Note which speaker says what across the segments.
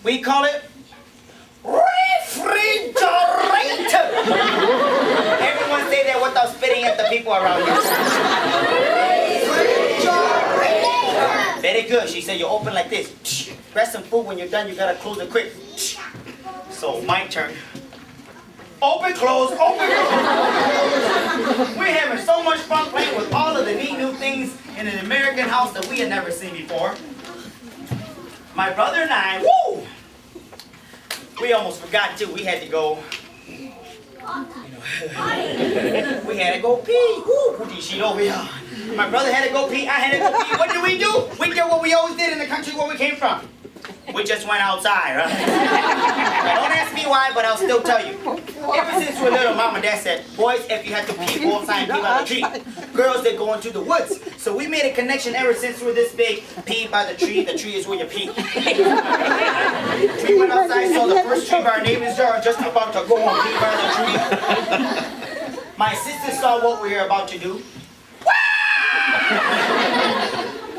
Speaker 1: We call it refrigerator. Everyone say that without spitting at the people around you. Refrigerator. Very good. She said you open like this. Grab some food. When you're done, you gotta close it quick. So my turn. Open, close, open, close. We're having so much fun playing with all of the neat new things in an American house that we had never seen before. My brother and I, woo! We almost forgot too. We had to go. We had to go pee. Woo! She over here. My brother had to go pee. I had to go pee. What did? We did what we always did in the country where we came from. We just went outside, right? Don't ask me why, but I'll still tell you. Ever since we were little, Mom and Dad said, boys, if you have to pee, go outside and pee by the tree. Girls, they go into the woods. So we made a connection ever since we were this big. Pee by the tree is where you pee. We went outside, saw the first tree by our neighbor's yard, just about to go and pee by the tree. My sister saw what we were about to do.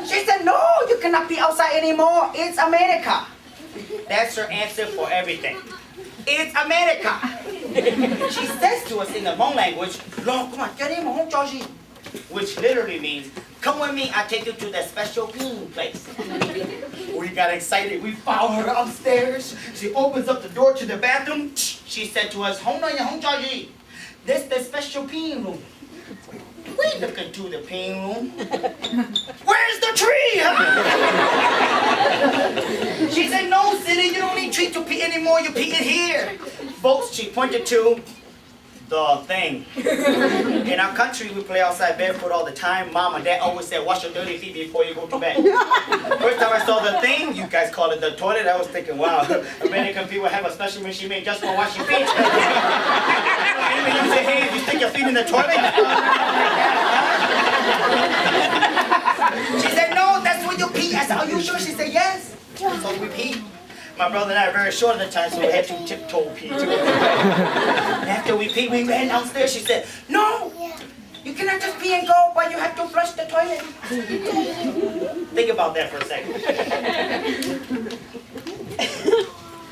Speaker 1: She said, no, you cannot be outside anymore. It's America. That's her answer for everything. It's America. She says to us in the Hmong language, which literally means, come with me, I'll take you to the special bean place. We got excited. We followed her upstairs. She opens up the door to the bathroom. She said to us, this is the special bean room. We look into the pain room. Where's the tree? Huh? She said, no, Cindy, you don't need tree to pee anymore. You pee it here. Folks, she pointed to the thing. In our country, we play outside barefoot all the time. Mom and Dad always said, wash your dirty feet before you go to bed. First time I saw the thing, you guys call it the toilet, I was thinking, wow, American people have a special machine made just for washing feet. Even you say, hey, if you stick your feet in the toilet. She said, no, that's where you pee. I said, are you sure? She said, yes. So we pee. My brother and I are very short at the time, so we had to tiptoe pee too. After we peed, we ran downstairs. She said, no, you cannot just pee and go, but you have to flush the toilet. Think about that for a second.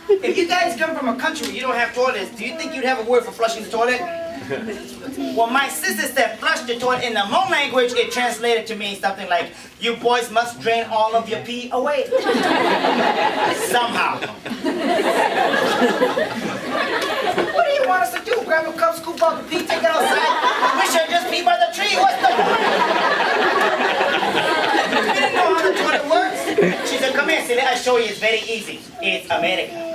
Speaker 1: If you guys come from a country where you don't have toilets, do you think you'd have a word for flushing the toilet? Well, my sister said flush the toilet. In the Hmong language, it translated to mean something like, you boys must drain all of your pee away. Somehow. What do you want us to do? Grab a cup, scoop out the pee, take it outside? We should just pee by the tree. What's the point? We didn't know how the toilet works. She said, come here, Silly. I'll show you. It's very easy. It's America.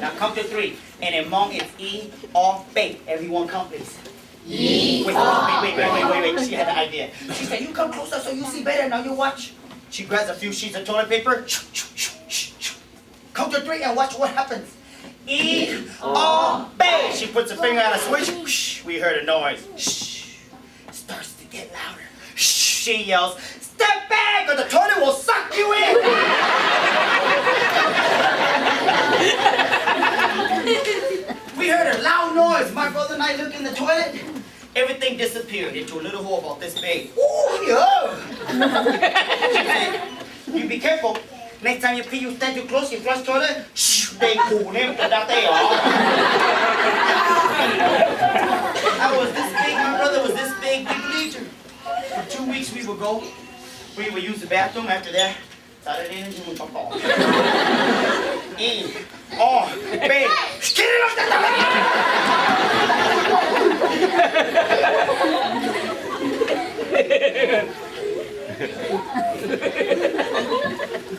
Speaker 1: Now count to 3. And in Hmong, it's E, O, Bay. Everyone count, please. E, wait. She had the idea. She said, you come closer so you see better. Now you watch. She grabs a few sheets of toilet paper. Count to 3 and watch what happens. E, O, Bay. She puts her finger on a switch. We heard a noise. Starts to get louder. She yells, step back or the toilet will suck you in. We heard a loud noise. My brother and I looked in the toilet. Everything disappeared into a little hole about this big. Ooh, yeah. She said, you be careful. Next time you pee, you stand too close, you flush toilet. They cool him to that day. I was this big, my brother was this big, we believed her. For 2 weeks we would go. We would use the bathroom after that. Saturday and June, Papa. E, O, B. Get it off the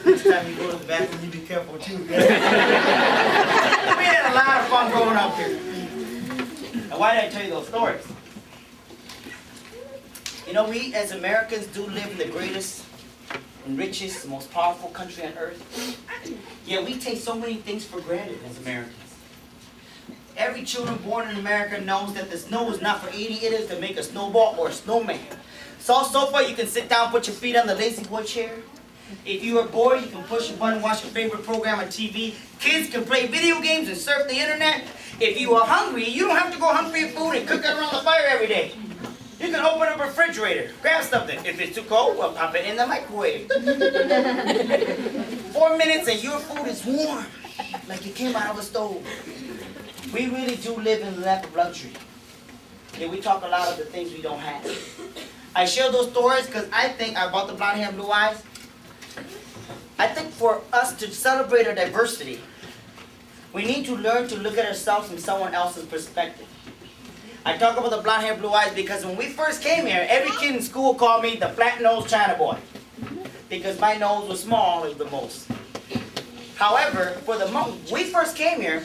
Speaker 1: Next time you go to the bathroom, you be careful too. We had a lot of fun growing up here. Now, why did I tell you those stories? You know, we as Americans do live in the greatest and richest, most powerful country on earth. Yet we take so many things for granted as Americans. Every child born in America knows that the snow is not for 80 idiots to make a snowball or a snowman. Soft sofa, you can sit down, put your feet on the lazy boy chair. If you are bored, you can push a button, watch your favorite program on TV. Kids can play video games and surf the internet. If you are hungry, you don't have to go hunt for your food and cook it around the fire every day. You can open up a refrigerator, grab something. If it's too cold, well, pop it in the microwave. 4 minutes and your food is warm, like it came out of a stove. We really do live in a lap of luxury. Yeah, we talk a lot of the things we don't have. I share those stories because I think, about the blonde hair and blue eyes, I think for us to celebrate our diversity, we need to learn to look at ourselves from someone else's perspective. I talk about the blonde hair, blue eyes because when we first came here, every kid in school called me the flat-nosed China boy because my nose was small as the most. However, for the Hmong, we first came here,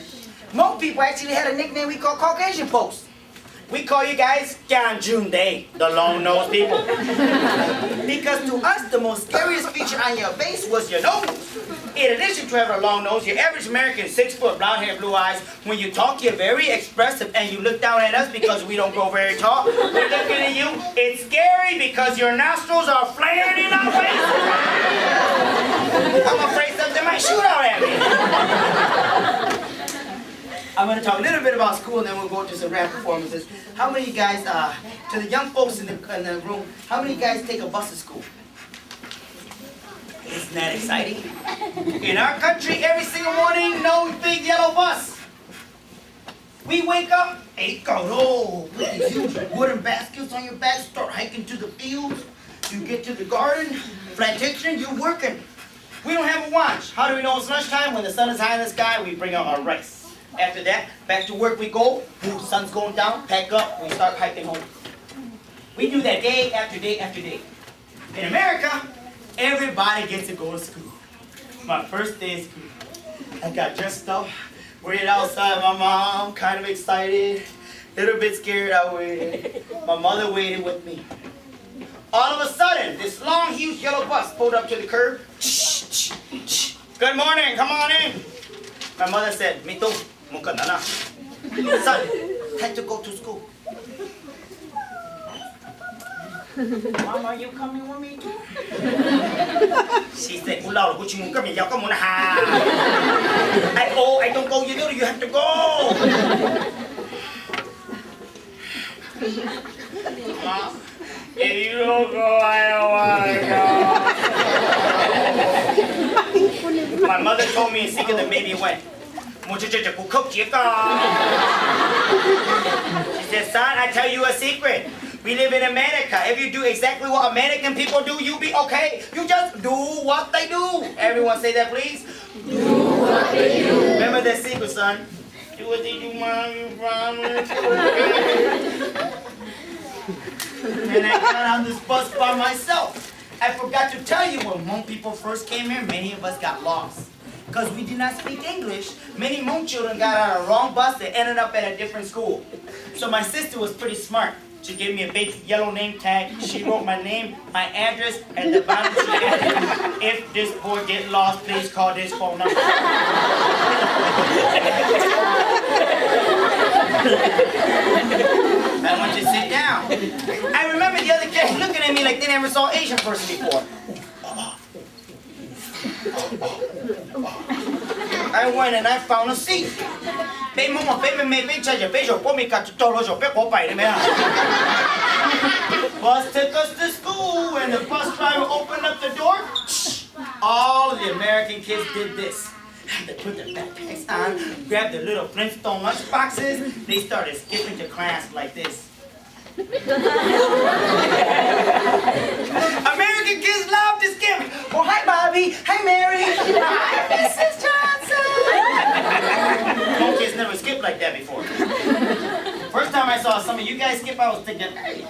Speaker 1: Hmong people actually had a nickname we call Caucasian folks. We call you guys Gan Jun Day, the long-nosed people. Because to us, the most scariest feature on your face was your nose. In addition to having a long nose, your average American 6 foot, blonde hair, blue eyes. When you talk, you're very expressive and you look down at us because we don't grow very tall. We're looking at you. It's scary because your nostrils are flaring in our face. I'm afraid something might shoot out at me. I'm going to talk a little bit about school and then we'll go to some rap performances. How many guys, to the young folks in the room, how many guys take a bus to school? Isn't that exciting? In our country, every single morning, no big yellow bus. We wake up, 8 go, with these huge wooden baskets on your back, start hiking to the fields. You get to the garden, plantation, you're working. We don't have a watch. How do we know it's lunchtime? When the sun is high in the sky, we bring out our rice. After that, back to work we go. The sun's going down, pack up, we start hiking home. We do that day after day after day. In America, everybody gets to go to school. My first day of school. I got dressed up, waited outside my mom, kind of excited, a little bit scared I waited. My mother waited with me. All of a sudden, this long, huge yellow bus pulled up to the curb. Good morning, come on in. My mother said, "Me too. Son, time to go to school." Mom, are you coming with me too? She said, I don't go, you have to go. Mom, if you don't go, I don't want to go. My mother told me in secret that maybe went. She said, son, I tell you a secret. We live in America. If you do exactly what American people do, you'll be okay. You just do what they do. Everyone say that, please. Do what they do. Remember that secret, son. Do what they do, mom. You promise. And I got on this bus by myself. I forgot to tell you, when Hmong people first came here, many of us got lost. Because we did not speak English, many Hmong children got on a wrong bus and ended up at a different school. So my sister was pretty smart. She gave me a big yellow name tag. She wrote my name, my address, and the bottom she added, "If this boy get lost, please call this phone number." I want you to sit down. I remember the other kids looking at me like they never saw an Asian person before. I went and I found a seat. Bus took us to school and the bus driver opened up the door. All of the American kids did this. They put their backpacks on, grabbed their little Flintstone lunch boxes. They started skipping to class like this. American kids love to skip. Oh, hi, Bobby. Hi, Mary. Hi, Mrs. Johnson. Most kids never skipped like that before. First time I saw some of you guys skip, I was thinking, hey,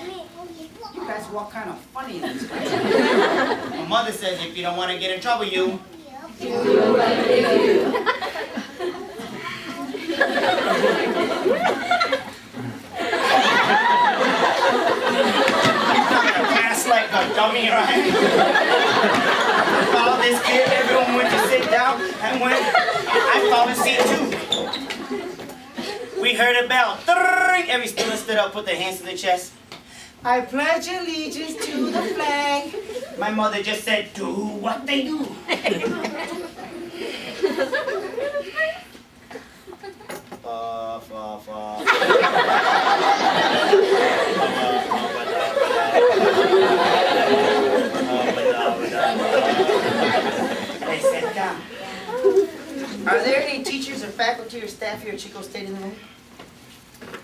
Speaker 1: you guys walk kind of funny in this class. My mother says, if you don't want to get in trouble, you do what they do. Like a dummy, right? Followed this kid, everyone went to sit down, and when I found a seat too. We heard a bell. Every student stood up, put their hands to their chest. I pledge allegiance to the flag. My mother just said, do what they do. And I sat down. Are there any teachers or faculty or staff here at Chico State in the room?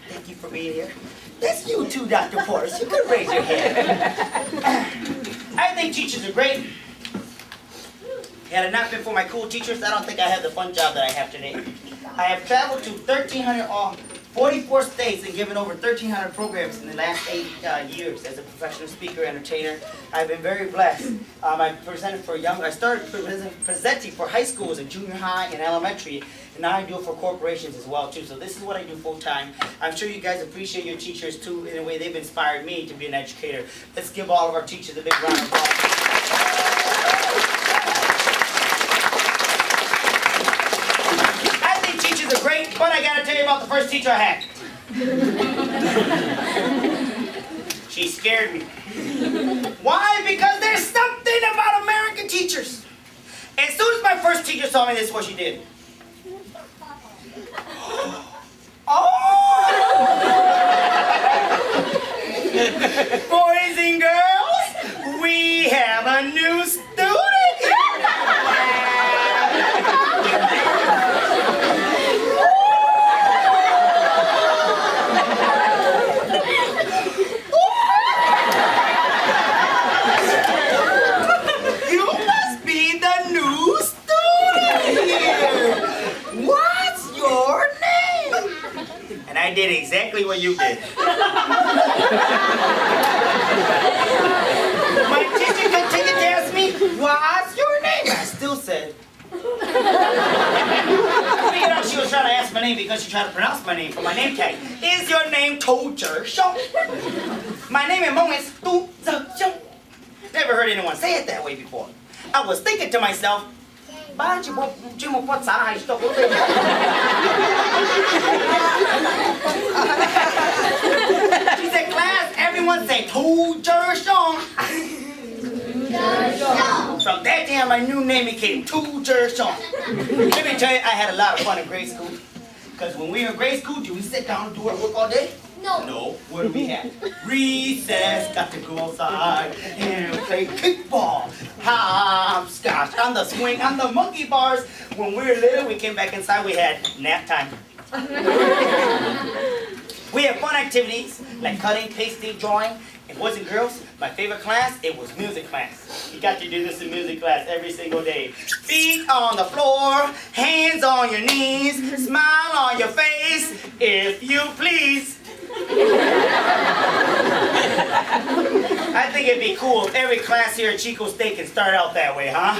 Speaker 1: Thank you for being here. That's you too, Dr. Portis. You can raise your hand. I think teachers are great. Had it not been for my cool teachers, I don't think I have the fun job that I have today. I have traveled to 44 states and given over 1,300 programs in the last 8 years as a professional speaker, entertainer. I've been very blessed. I started presenting for high schools and junior high and elementary, and now I do it for corporations as well too. So this is what I do full time. I'm sure you guys appreciate your teachers too. In a way, they've inspired me to be an educator. Let's give all of our teachers a big round of applause. Great, but I gotta tell you about the first teacher I had. She scared me. Why? Because there's something about American teachers. As soon as my first teacher saw me, this is what she did. Oh! Boys and girls, we have a new student. I did exactly what you did. My teacher continued to ask me, what's your name? I still said. She was trying to ask my name because she tried to pronounce my name for my name tag. Is your name Tou Ger Xiong? My name in Hmong is Tou Ger Xiong. Never heard anyone say it that way before. I was thinking to myself, she said, class, everyone say Tou Ger Xiong. From that day on, my new name became Tou Ger Xiong. Let me tell you, I had a lot of fun in grade school. Because when we were in grade school, do we sit down and do our work all day? No. No. What do we have? Recess, got to go outside and play kickball, hopscotch, on the swing, on the monkey bars. When we were little, we came back inside, we had nap time. We had fun activities like cutting, pasting, drawing. And boys and girls, my favorite class, it was music class. You got to do this in music class every single day. Feet on the floor, hands on your knees, smile on your face, if you please. I think it'd be cool if every class here at Chico State can start out that way, huh?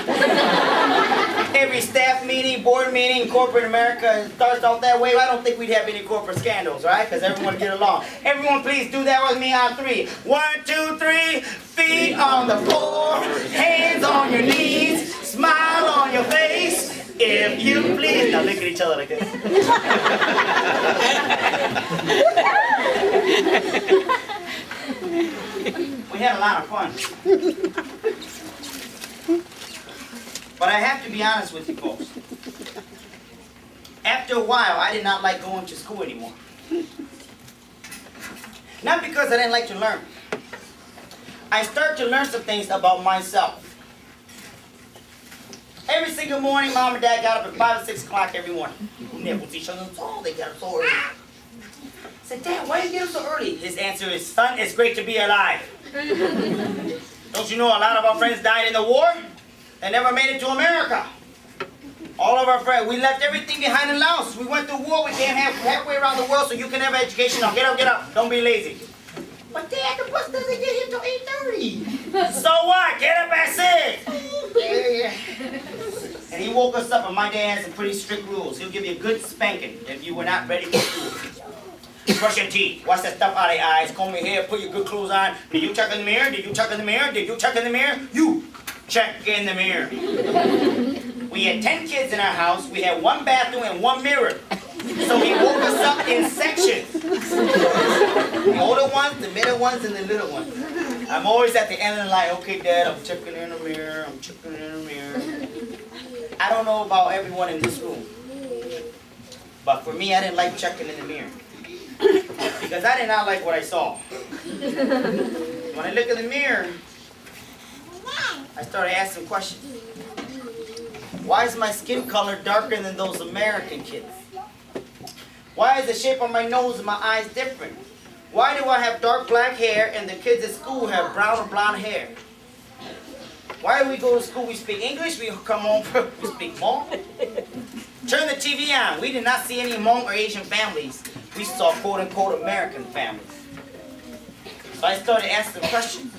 Speaker 1: Every staff meeting, board meeting, corporate America starts out that way. I don't think we'd have any corporate scandals, right? Because everyone would get along. Everyone please do that with me on 3. 1, 2, 3. Feet on the floor, hands on your knees, smile on your face, if you please. Now look at each other like this. We had a lot of fun. But I have to be honest with you folks. After a while, I did not like going to school anymore. Not because I didn't like to learn. I started to learn some things about myself. Every single morning, Mom and Dad got up at 5 or 6 o'clock every morning. They got up so early. I said, Dad, why do you get up so early? His answer is, son, it's great to be alive. Don't you know a lot of our friends died in the war? They never made it to America. All of our friends, we left everything behind in Laos. We went to war, we came halfway around the world so you can have an education. Now get up, don't be lazy. But Dad, the bus doesn't get here till 8:30. So what? Get up at 6. Yeah. And he woke us up, and my dad has some pretty strict rules. He'll give you a good spanking if you were not ready for school. Brush your teeth, wash that stuff out of your eyes, comb your hair, put your good clothes on. Did you check in the mirror? Did you check in the mirror? Did you check in the mirror? You check in the mirror. We had 10 kids in our house. We had 1 bathroom and 1 mirror. So he woke us up in sections. The older ones, the middle ones, and the little ones. I'm always at the end of the line, okay, Dad, I'm checking in the mirror, I'm checking in the mirror. I don't know about everyone in this room. But for me, I didn't like checking in the mirror. Because I did not like what I saw. When I look in the mirror, I started asking questions. Why is my skin color darker than those American kids? Why is the shape of my nose and my eyes different? Why do I have dark black hair and the kids at school have brown or blonde hair? Why do we go to school, we speak English, we come home, we speak Hmong? Turn the TV on. We did not see any Hmong or Asian families. We saw quote-unquote American families. So I started asking questions.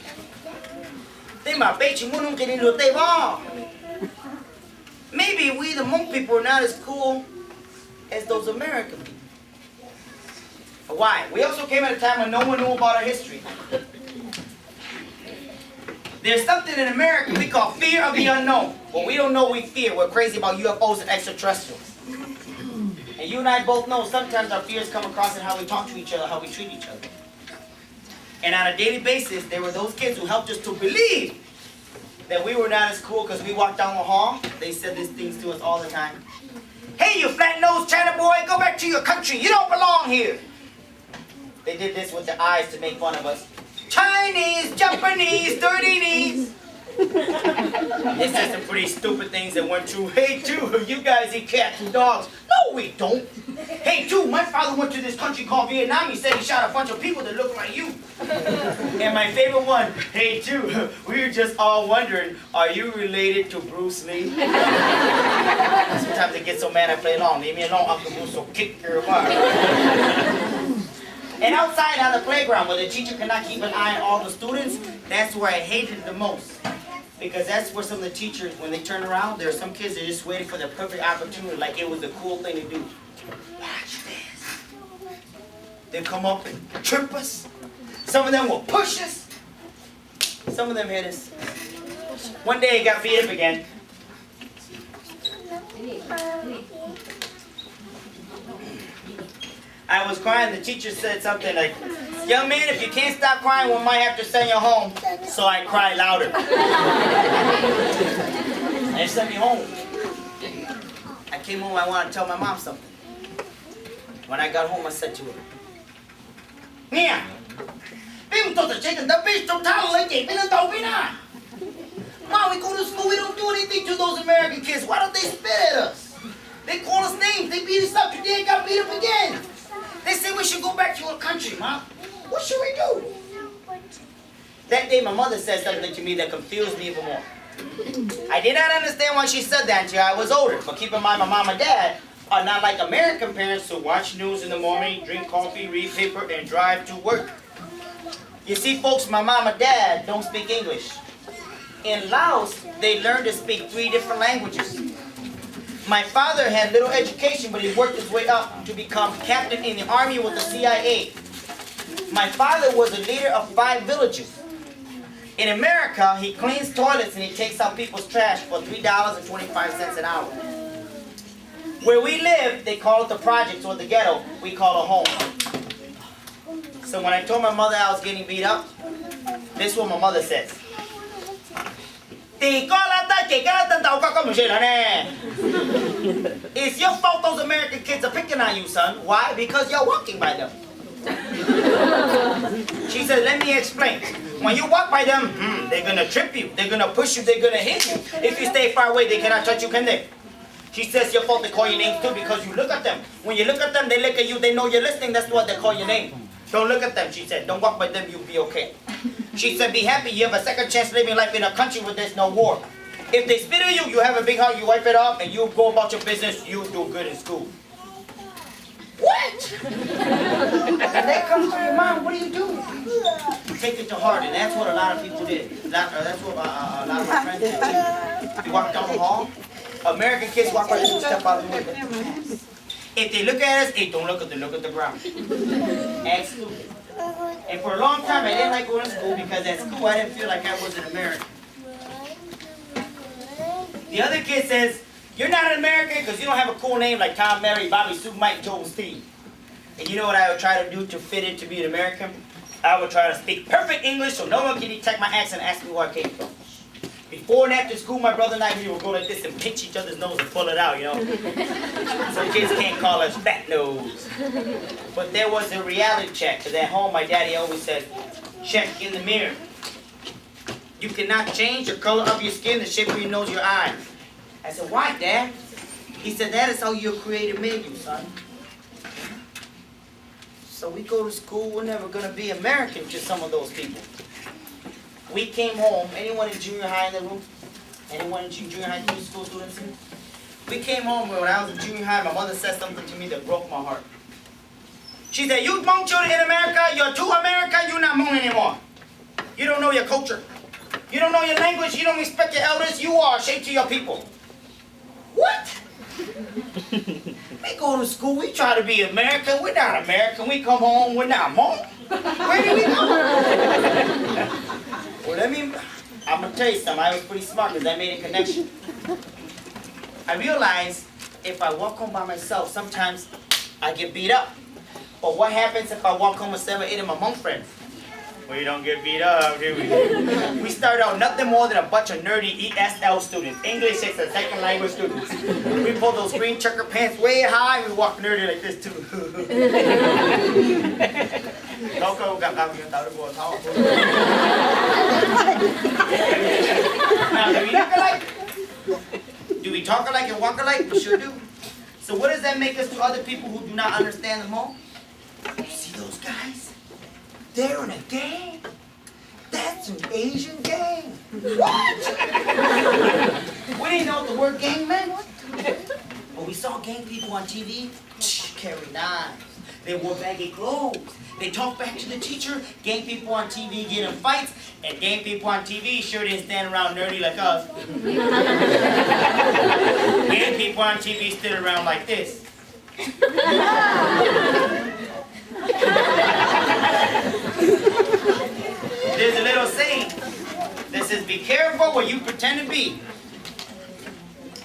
Speaker 1: Maybe we, the Hmong people, are not as cool as those American people. Why? We also came at a time when no one knew about our history. There's something in America we call fear of the unknown. Well, we don't know we fear. We're crazy about UFOs and extraterrestrials. And you and I both know sometimes our fears come across in how we talk to each other, how we treat each other. And on a daily basis, there were those kids who helped us to believe that we were not as cool because we walked down the hall. They said these things to us all the time. Hey, you flat-nosed China boy, go back to your country. You don't belong here. They did this with their eyes to make fun of us. Chinese, Japanese, dirty knees. They said some pretty stupid things that weren't true. Hey, Tou, you guys eat cats and dogs. No, we don't. Hey, Tou, my father went to this country called Vietnam. He said he shot a bunch of people that look like you. And my favorite one, hey, Tou, we were just all wondering, are you related to Bruce Lee? Sometimes I get so mad I play along. Leave me alone, Uncle Bruce will kick your butt. And outside on the playground, where the teacher cannot keep an eye on all the students, that's where I hated it the most. Because that's where some of the teachers, when they turn around, there are some kids that are just waiting for the perfect opportunity, like it was the cool thing to do. Watch this. They'll come up and trip us. Some of them will push us. Some of them hit us. One day I got beat up again. I was crying, the teacher said something like, young man, if you can't stop crying, we might have to send you home. So I cried louder. And they sent me home. I came home, I wanted to tell my mom something. When I got home, I said to her, Nia, Mom, we go to school, we don't do anything to those American kids. Why don't they spit at us? They call us names, they beat us up, today I got beat up again. They say we should go back to our country, Mom. What should we do? That day, my mother said something to me that confused me even more. I did not understand why she said that until I was older. But keep in mind, my mom and dad are not like American parents who watch news in the morning, drink coffee, read paper, and drive to work. You see, folks, my mom and dad don't speak English. In Laos, they learned to speak 3 different languages. My father had little education, but he worked his way up to become captain in the army with the CIA. My father was a leader of 5 villages. In America, he cleans toilets and he takes out people's trash for $3.25 an hour. Where we live, they call it the projects or the ghetto. We call it home. So when I told my mother I was getting beat up, this is what my mother says. It's your fault those American kids are picking on you, son. Why? Because you're walking by them. She said, let me explain. When you walk by them, they're going to trip you. They're going to push you. They're going to hit you. If you stay far away, they cannot touch you, can they? She says, your fault they call your names too because you look at them. When you look at them, they look at you. They know you're listening. That's what they call your name. Don't look at them, she said. Don't walk by them. You'll be okay. She said, be happy. You have a second chance living life in a country where there's no war. If they spit at you, you have a big heart. You wipe it off and you go about your business. You do good in school. What? And that comes to your mind. What do? You take it to heart, and that's what a lot of people did. That's what a lot of my friends did too. You walk down the hall. American kids walk by and step out of the window. If they look at us, hey, don't look at them. Look at the ground. Absolutely. And for a long time, I didn't like going to school because at school I didn't feel like I was an American. The other kid says, you're not an American because you don't have a cool name like Tom, Mary, Bobby, Sue, Mike, Joe, and Steve. And you know what I would try to do to fit in to be an American? I would try to speak perfect English so no one can detect my accent and ask me where I came from. Before and after school, my brother and I, we would go like this and pinch each other's nose and pull it out, you know. So kids can't call us fat nose. But there was a reality check, because at home my daddy always said, Check in the mirror. You cannot change the color of your skin, the shape of your nose, your eyes. I said, why, Dad? He said, that is how your Creator made you, son. So we go to school, we're never going to be American to some of those people. We came home, anyone in junior high in the room? Anyone in junior high school students here? We came home when I was in junior high, my mother said something to me that broke my heart. She said, you Hmong children in America, you're too American, you're not Hmong anymore. You don't know your culture. You don't know your language, you don't respect your elders, you are ashamed to your people. What? We go to school, we try to be American, we're not American. We come home, we're not Hmong. Where do we go? Well, I'm going to tell you something. I was pretty smart because I made a connection. I realized if I walk home by myself, sometimes I get beat up. But what happens if I walk home with 7 or 8 of my Hmong friends? We don't get beat up, do we? We start out nothing more than a bunch of nerdy ESL students, English as a second language students. We pull those green checker pants way high, we walk nerdy like this too. Now, do we look alike? Do we talk alike and walk alike? We sure do. So what does that make us to other people who do not understand the Hmong? You see those guys? They're in a gang? That's an Asian gang. What? We didn't know what the word gang meant. But we saw gang people on TV carry knives. They wore baggy clothes. They talk back to the teacher. Gang people on TV get in fights. And gang people on TV sure didn't stand around nerdy like us. Gang people on TV stood around like this. There's a little saying that says, be careful what you pretend to be.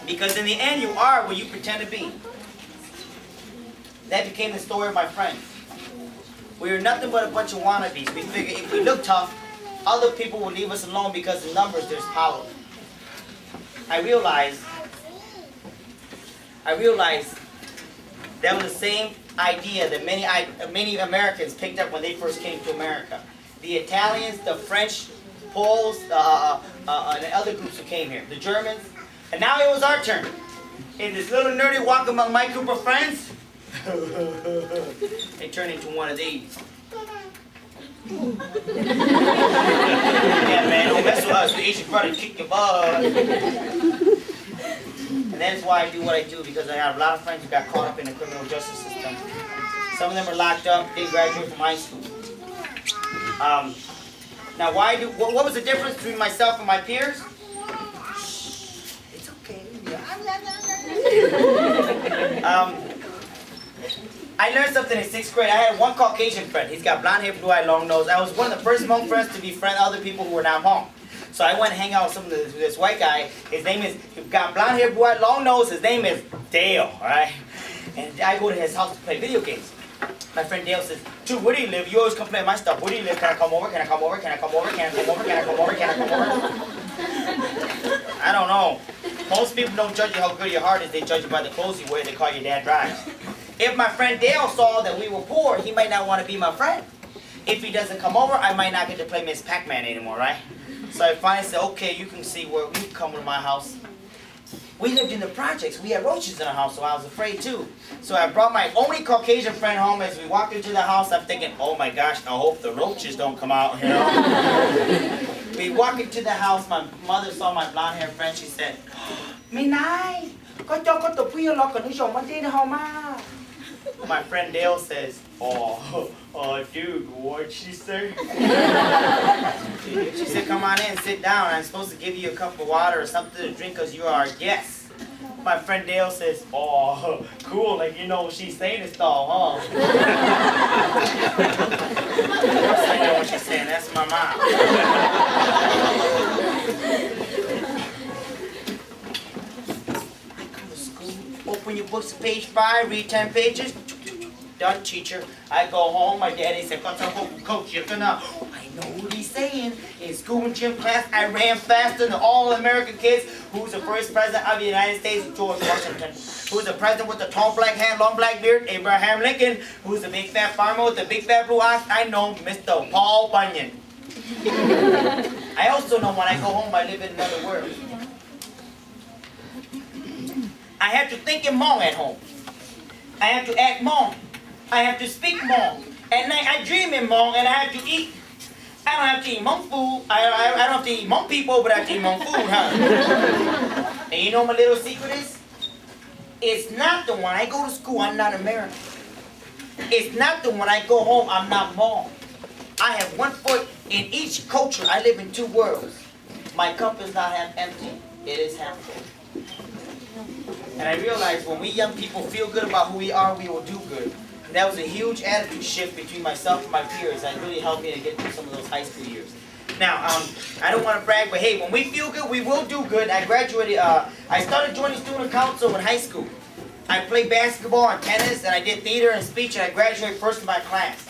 Speaker 1: Because in the end, you are what you pretend to be. That became the story of my friends. We were nothing but a bunch of wannabes. We figured if we look tough, other people will leave us alone because in numbers there's power. I realized that was the same idea that many Americans picked up when they first came to America. The Italians, the French, Poles, and the other groups who came here, the Germans. And now it was our turn. And this little nerdy walk among my group of friends, they turned into one of these. Yeah, man, don't mess with us. The Asian brother kick your butt. And that's why I do what I do, because I have a lot of friends who got caught up in the criminal justice system. Some of them are locked up. They graduated from high school. Now, what was the difference between myself and my peers? It's okay. I learned something in 6th grade. I had one Caucasian friend. He's got blonde hair, blue eye, long nose. I was one of the first Hmong friends to befriend other people who were not Hmong. So I went and hang out with this white guy. His name is, he's got blonde hair, blue eye, long nose. His name is Dale, right? And I go to his house to play video games. My friend Dale says, Tou, where do you live? You always come play my stuff. Where do you live? Can I come over? Can I come over? Can I come over? Can I come over? Can I come over? Can I come over? I don't know. Most people don't judge you how good your heart is. They judge you by the clothes you wear. They call your dad drives. If my friend Dale saw that we were poor, he might not want to be my friend. If he doesn't come over, I might not get to play Miss Pac-Man anymore, right? So I finally said, okay, you can see where we come to my house. We lived in the projects. We had roaches in our house, so I was afraid too. So I brought my only Caucasian friend home. As we walked into the house, I'm thinking, oh my gosh, I hope the roaches don't come out, you know? We walk into the house, my mother saw my blonde hair friend, she said, Minai, my friend Dale says, oh, dude, what'd she say? She said, come on in, sit down. I'm supposed to give you a cup of water or something to drink because you are our guest. My friend Dale says, oh, cool, like you know what she's saying is all, huh? Of course I know what she's saying, that's my mom. Open your books, page 5, read 10 pages. Done, teacher. I go home, my daddy said, coach, you're gonna... I know what he's saying. In school and gym class, I ran faster than all American kids. Who's the first president of the United States? George Washington. Who's the president with the tall black hair, long black beard? Abraham Lincoln. Who's the big fat farmer with the big fat blue eyes? I know, Mr. Paul Bunyan. I also know when I go home, I live in another world. I have to think in Hmong at home. I have to act Hmong. I have to speak Hmong. At night, I dream in Hmong, and I have to eat. I don't have to eat Hmong food. I don't have to eat Hmong people, but I have to eat Hmong food, huh? And you know what my little secret is? It's not that when I go to school, I'm not American. It's not that when I go home, I'm not Hmong. I have one foot in each culture. I live in two worlds. My cup is not half empty. It is half full. And I realized when we young people feel good about who we are, we will do good. And that was a huge attitude shift between myself and my peers. That really helped me to get through some of those high school years. Now, I don't want to brag, but hey, when we feel good, we will do good. I graduated, I started joining student council in high school. I played basketball and tennis, and I did theater and speech, and I graduated first in my class.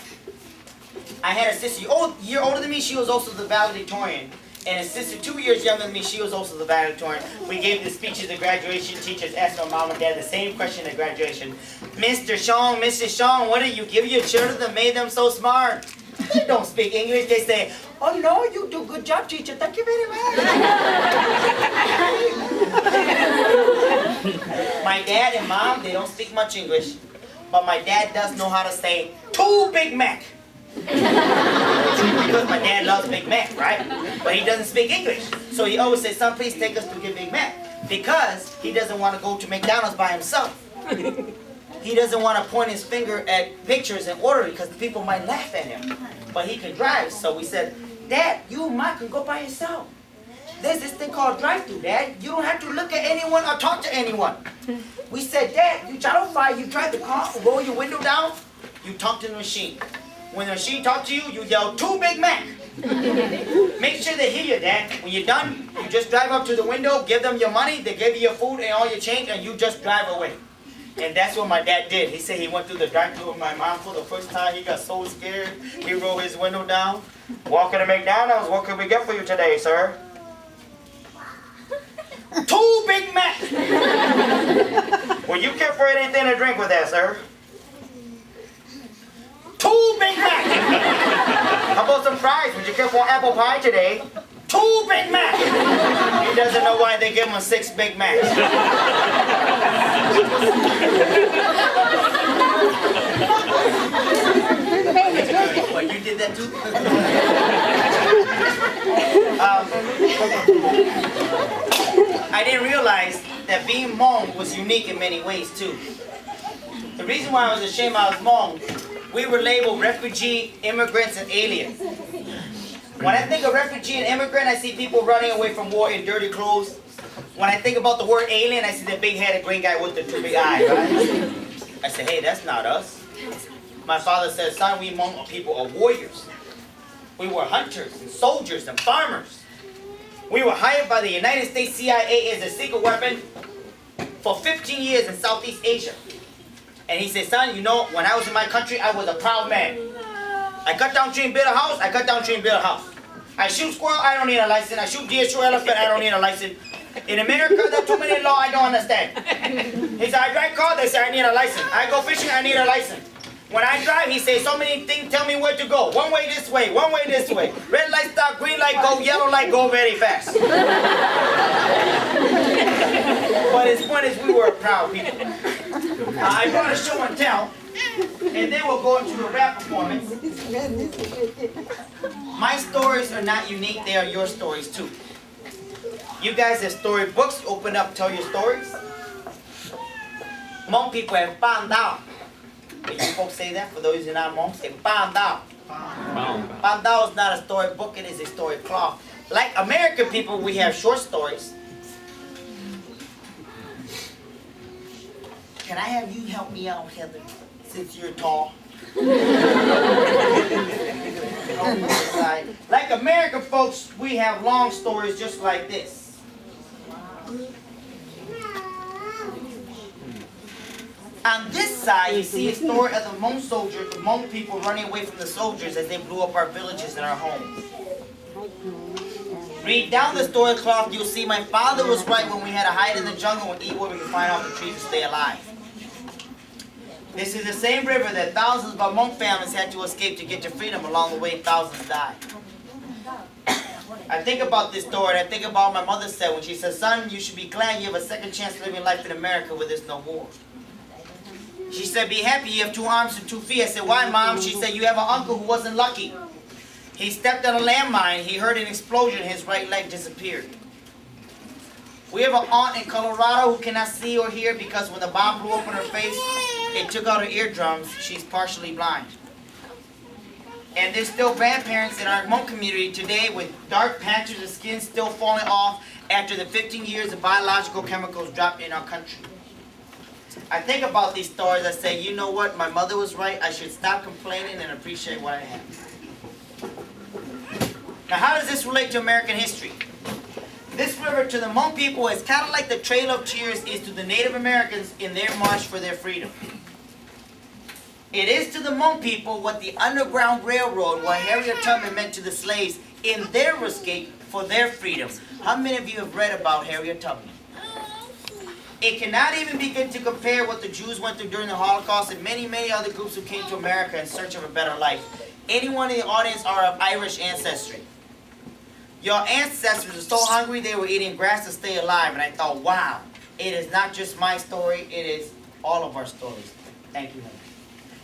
Speaker 1: I had a sister, a year older than me, she was also the valedictorian. And a sister 2 years younger than me, she was also the valedictorian. We gave the speeches at graduation. Teachers asked my mom and dad the same question at graduation. Mr. Xiong, Mrs. Xiong, what did you give your children that made them so smart? They don't speak English. They say, oh no, you do good job, teacher. Thank you very much. My dad and mom, they don't speak much English. But my dad does know how to say, 2 Big Mac. Because my dad loves Big Mac, right? But he doesn't speak English. So he always says, son, please take us to get Big Mac. Because he doesn't want to go to McDonald's by himself. He doesn't want to point his finger at pictures and order it because people might laugh at him. But he can drive. So we said, Dad, you and Mom can go by yourself. There's this thing called drive-thru, Dad. You don't have to look at anyone or talk to anyone. We said, Dad, you drive the car, roll your window down, you talk to the machine. When the machine talks to you, you yell, 2 Big Mac. Make sure they hear you, Dad. When you're done, you just drive up to the window, give them your money, they give you your food and all your change, and you just drive away. And that's what my dad did. He said he went through the drive-thru with my mom for the first time. He got so scared. He rolled his window down. Welcome to McDonald's. What can we get for you today, sir? 2 Big Mac. Will you care for anything to drink with that, sir? 2 Big Mac. How about some fries? Would you care for apple pie today? 2 Big Mac. He doesn't know why they give him 6 Big Macs. What, you did that too? I didn't realize that being Hmong was unique in many ways too. The reason why I was ashamed I was Hmong, we were labeled refugee, immigrants, and aliens. When I think of refugee and immigrant, I see people running away from war in dirty clothes. When I think about the word alien, I see the big-headed green guy with the 2 big eyes, right? I say, hey, that's not us. My father said, son, we Hmong people are warriors. We were hunters and soldiers and farmers. We were hired by the United States CIA as a secret weapon for 15 years in Southeast Asia. And he said, son, you know, when I was in my country, I was a proud man. I cut down tree and build a house, I cut down tree and build a house. I shoot squirrel, I don't need a license. I shoot deer, shoot elephant, I don't need a license. In America, there's too many laws I don't understand. He said, I drive car, they say I need a license. I go fishing, I need a license. When I drive, he says so many things, tell me where to go. One way this way, one way this way. Red light stop, green light go, yellow light go very fast. But his point is we were proud people. I brought a show and tell, and then we'll go into a rap performance. My stories are not unique, they are your stories too. You guys have story books, open up, tell your stories. Hmong people have found out. When you folks say that, for those who are not Hmong, say found out. Found out is not a story book, it is a story cloth. Like American people, we have short stories. Can I have you help me out, Heather, since you're tall? Like American folks, we have long stories just like this. On this side, you see a story of the Hmong soldiers, the Hmong people running away from the soldiers as they blew up our villages and our homes. Read down the story cloth, you'll see my father was right when we had to hide in the jungle and eat what we could find off the trees to stay alive. This is the same river that thousands of our Hmong families had to escape to get to freedom. Along the way, thousands died. I think about this story, and I think about what my mother said when she said, son, you should be glad you have a second chance living life in America where there's no war. She said, be happy you have 2 arms and 2 feet. I said, why, Mom? She said, you have an uncle who wasn't lucky. He stepped on a landmine, he heard an explosion, his right leg disappeared. We have an aunt in Colorado who cannot see or hear because when the bomb blew up in her face, it took out her eardrums. She's partially blind. And there's still grandparents in our Hmong community today with dark patches of skin still falling off after the 15 years of biological chemicals dropped in our country. I think about these stories, I say, you know what, my mother was right, I should stop complaining and appreciate what I have. Now how does this relate to American history? This river to the Hmong people is kind of like the Trail of Tears is to the Native Americans in their march for their freedom. It is to the Hmong people what the Underground Railroad, what Harriet Tubman meant to the slaves in their escape for their freedom. How many of you have read about Harriet Tubman? It cannot even begin to compare what the Jews went through during the Holocaust and many, many other groups who came to America in search of a better life. Anyone in the audience are of Irish ancestry. Your ancestors were so hungry they were eating grass to stay alive, and I thought, wow, it is not just my story, it is all of our stories. Thank you, honey.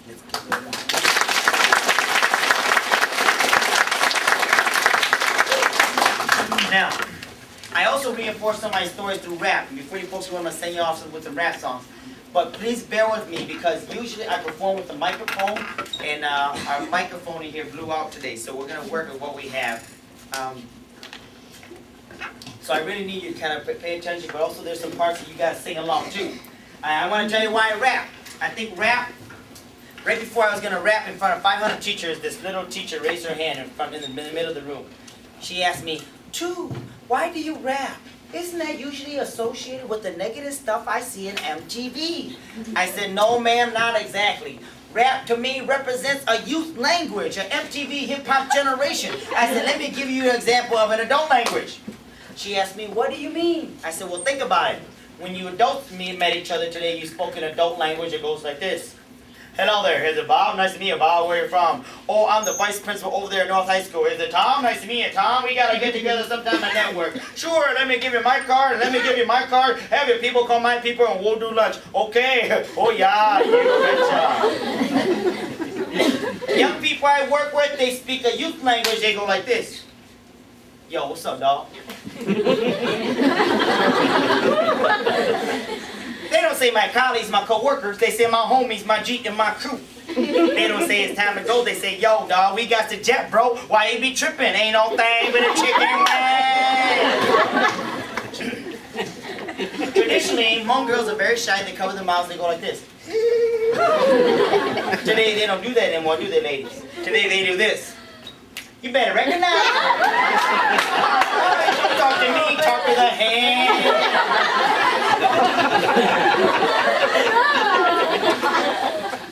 Speaker 1: Let's keep it going. Now, I also reinforce some of my stories through rap. And before you folks go, I'm going to send you off with some rap songs. But please bear with me because usually I perform with the microphone, and our microphone in here blew out today, so we're going to work with what we have. So I really need you to kind of pay attention, but also there's some parts that you got to sing along too. I want to tell you why I rap. I think rap, right before I was going to rap in front of 500 teachers, this little teacher raised her hand in the middle of the room. She asked me, Tou, why do you rap? Isn't that usually associated with the negative stuff I see in MTV? I said, no ma'am, not exactly. Rap to me represents a youth language, an MTV hip-hop generation. I said, let me give you an example of an adult language. She asked me, what do you mean? I said, well, think about it. When you adults met each other today, you spoke in adult language. It goes like this. Hello there, here's a Bob. Nice to meet you, Bob. Where are you from? Oh, I'm the vice principal over there at North High School. Is it Tom? Nice to meet you, Tom. We got to get together sometime at network. Sure, let me give you my card. Let me give you my card. Have your people call my people and we'll do lunch. Okay. Oh, yeah. Young people I work with, they speak a youth language. They go like this. Yo, what's up, dog? They don't say my colleagues, my co-workers. They say my homies, my Jeep, and my crew. They don't say it's time to go. They say, yo, dog, we got the jet, bro. Why you be tripping? Ain't no thing but a chicken wing. Traditionally, Hmong girls are very shy. They cover their mouths. They go like this. Today, they don't do that anymore, do they, ladies? Today, they do this. You better recognize. Don't talk to me. Talk to the hand.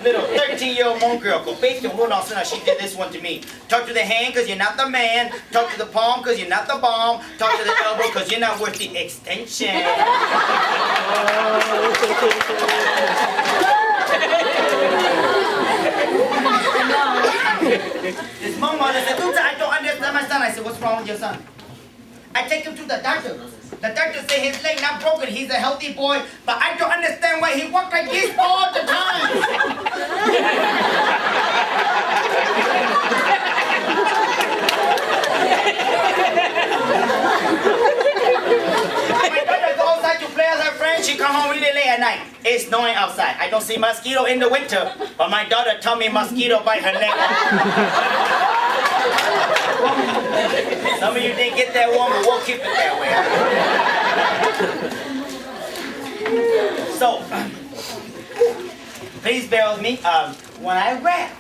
Speaker 1: Little 13-year-old Hmong girl, she did this one to me. Talk to the hand because you're not the man. Talk to the palm because you're not the bomb. Talk to the elbow because you're not worth the extension. This Hmong mother said, I don't understand my son. I said, what's wrong with your son? I take him to the doctor. The doctor said his leg not broken, he's a healthy boy, but I don't understand why he walks like this all the time. My daughter goes outside to play with her friends, she come home really late at night. It's snowing outside. I don't see mosquito in the winter, but my daughter told me mosquito bite her neck. Some of you didn't get that one, but we'll keep it that way. So, please bear with me. When I rap,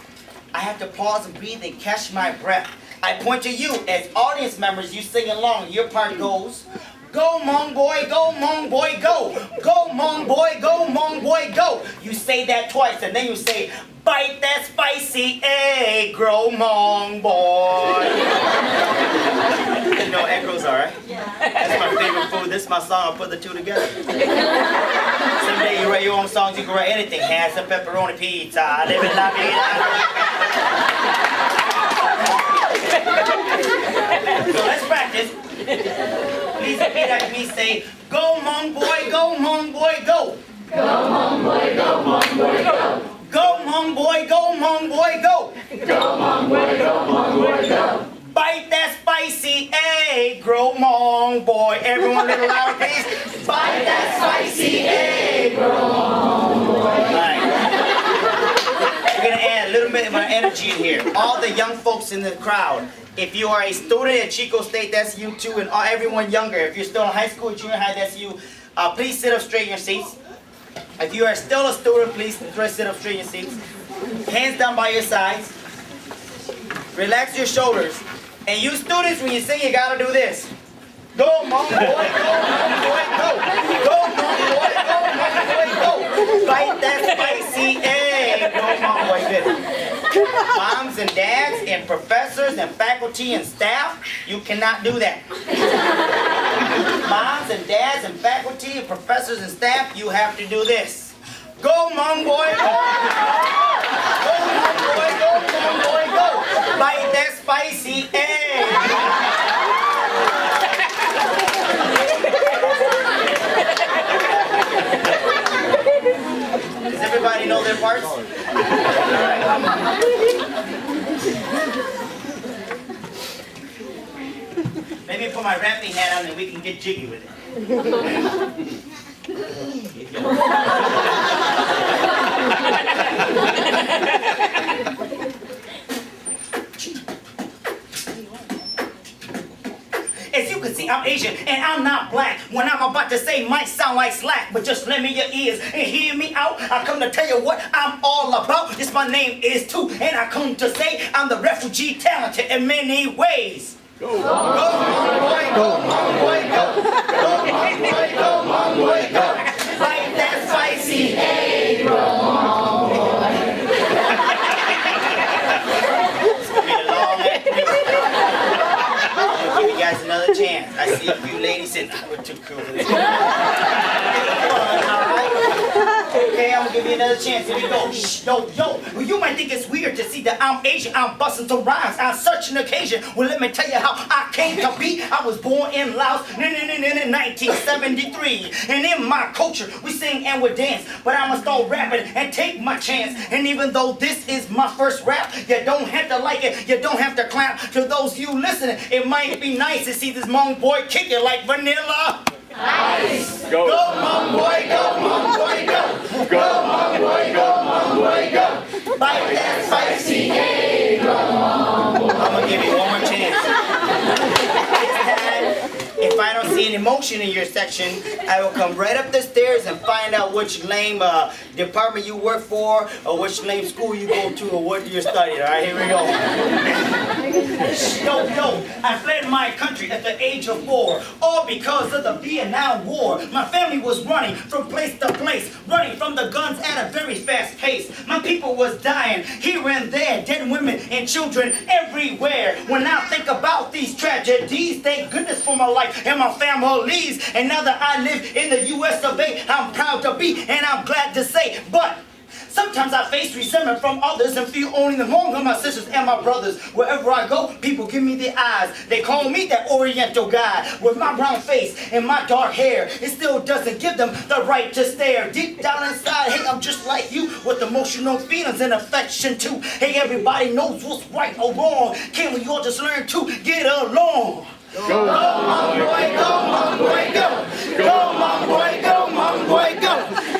Speaker 1: I have to pause and breathe and catch my breath. I point to you as audience members. You sing along. Your part goes, go Hmong boy, go Hmong boy, go. Go Hmong boy, go Hmong boy, go. You say that twice, and then you say, bite that spicy egg, grow Hmong boy. You know what egg rolls are, right? Yeah. That's my favorite food. This is my song. I'll put the two together. Someday you write your own songs. You can write anything. Has a pepperoni pizza. Live in la vida. So let's practice. Please repeat after me. Say, go Hmong boy, go Hmong boy, go.
Speaker 2: Go Hmong boy, go Hmong boy, go.
Speaker 1: Go Hmong boy, go Hmong boy, go.
Speaker 2: Go Hmong boy, go Hmong boy, go.
Speaker 1: Bite that spicy egg, grow Hmong boy. Everyone a little louder, please. Bite that spicy egg, grow Hmong boy. All right. We're gonna add a little bit of our energy in here. All the young folks in the crowd. If you are a student at Chico State, that's you too, and everyone younger. If you're still in high school, junior high, that's you. Please sit up straight in your seats. If you are still a student, please sit up straight in your seats. Hands down by your sides. Relax your shoulders. And you students, when you sing, you gotta do this. Go Hmong boy, go Hmong boy, go. Go Hmong boy, go Hmong boy, go. Bite that spicy egg. Go Hmong boy, good. Moms and dads and professors and faculty and staff, you cannot do that. Moms and dads and faculty and professors and staff, you have to do this. Go Hmong boy, go. Go Hmong boy, go Hmong boy, go. Bite that spicy egg. Does everybody know their parts? Maybe put my rapping hat on and we can get jiggy with it. As you can see, I'm Asian and I'm not black. When I'm about to say might sound like slack, but just lend me your ears and hear me out. I come to tell you what I'm all about. Yes, my name is Tou, and I come to say I'm the refugee talented in many ways. Go Hmong boy, go Hmong boy, go. Go Hmong boy, go Hmong boy, go. Like that spicy egg, go Hmong boy. It's gonna be a long afternoon. I'll give you guys another chance. I see a few ladies saying, we're too cool for this. Okay, I'm gonna give you another chance. Here we go. Shh, yo. Well, you might think it's weird to see that I'm Asian. I'm busting some rhymes on such an occasion. Well, let me tell you how I came to be. I was born in Laos in 1973. And in my culture, we sing and we dance. But I'ma start rapping and take my chance. And even though this is my first rap, you don't have to like it. You don't have to clap. To those of you listening, it might be nice to see this Hmong boy kick it like vanilla. Nice. Go Hmong boy, go Hmong boy, go. Go Hmong boy, go Hmong boy, go. Bite that spicy egg, go Hmong boy. I'm gonna give you one more chance. This time, if I don't see any motion in your section, I will come right up the stairs and find out which lame department you work for, or which lame school you go to, or what you're studying. All right, here we go. Yo, I fled my country at the age of 4, all because of the Vietnam War. My family was running from place to place, running from the guns at a very fast pace. My people was dying here and there, dead women and children everywhere. When I think about these tragedies, thank goodness for my life and my families. And now that I live in the US of A, I'm proud to be and I'm glad to say, but sometimes I face resentment from others and feel only the wrong of my sisters and my brothers. Wherever I go, people give me the eyes. They call me that Oriental guy with my brown face and my dark hair. It still doesn't give them the right to stare. Deep down inside, hey, I'm just like you with emotional feelings and affection too. Hey, everybody knows what's right or wrong. Can't we all just learn to get along? Go Hmong boy, go Hmong boy, go. Go Hmong boy, go Hmong boy, go.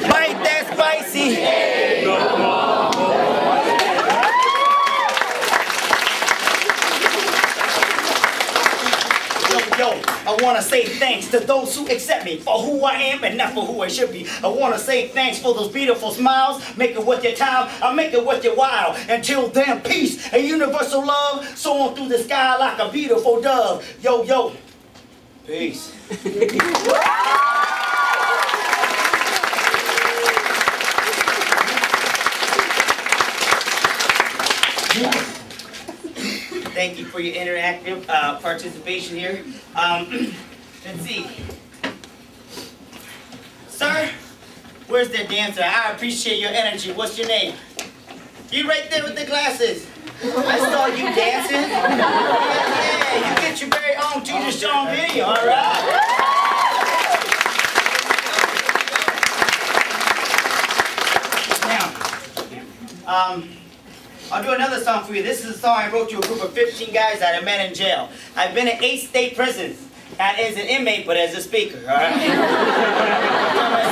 Speaker 1: Bite that spicy egg. Go Hmong boy. Yo, I want to say thanks to those who accept me for who I am and not for who I should be. I want to say thanks for those beautiful smiles. Make it worth your time. I'll make it worth your while. Until then, peace and universal love soaring through the sky like a beautiful dove. Yo. Peace. Thank you for your interactive participation here. Let's see. Sir, where's that dancer? I appreciate your energy. What's your name? You right there with the glasses. I saw you dancing. Yeah, you get your very own Tou Ger Xiong video, all right? Now, I'll do another song for you. This is a song I wrote to a group of 15 guys that I met in jail. I've been in 8 state prisons, as an inmate, but as a speaker, all right? I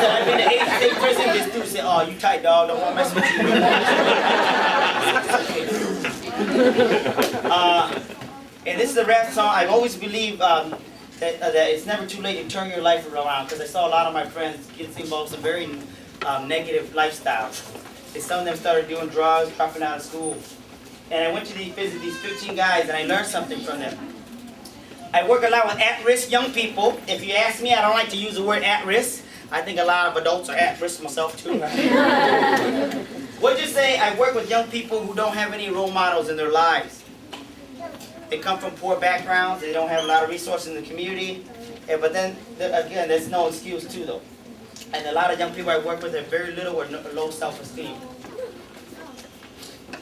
Speaker 1: said I've been to 8 state prisons. This dude said, "Oh, you tight, dog. Don't want to mess with you." And this is a rap song. I've always believed that it's never too late to turn your life around, because I saw a lot of my friends get involved in some very negative lifestyles. Some of them started doing drugs, dropping out of school. And I went to visit these 15 guys, and I learned something from them. I work a lot with at-risk young people. If you ask me, I don't like to use the word at-risk. I think a lot of adults are at-risk, myself too. What'd you say? I work with young people who don't have any role models in their lives. They come from poor backgrounds. They don't have a lot of resources in the community. But then, again, there's no excuse too, though. And a lot of young people I work with have very little or low self-esteem.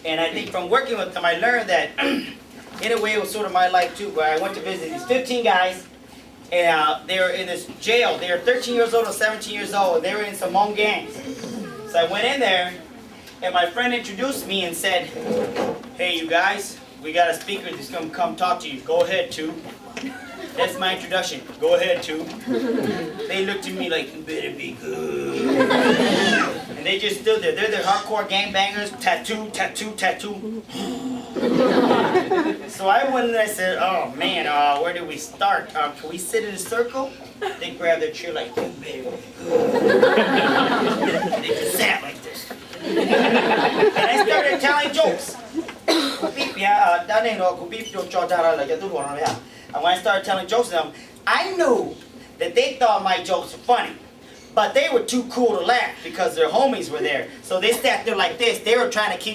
Speaker 1: And I think from working with them, I learned that, in a way, it was sort of my life too, where I went to visit these 15 guys, and they were in this jail. They were 13 years old or 17 years old, and they were in some Hmong gangs. So I went in there, and my friend introduced me and said, "Hey, you guys, we got a speaker that's going to come talk to you. Go ahead, Tou." That's my introduction. Go ahead, Tou. They looked at me like, "You better be good." And they just stood there. They're the hardcore gangbangers. Tattoo, tattoo, tattoo. So I went and I said, "Oh man, where do we start? Can we sit in a circle?" They grabbed their chair like, "You better be good." And they just sat like this. And I started telling jokes. And when I started telling jokes to them, I knew that they thought my jokes were funny. But they were too cool to laugh because their homies were there. So they sat there like this. They were trying to keep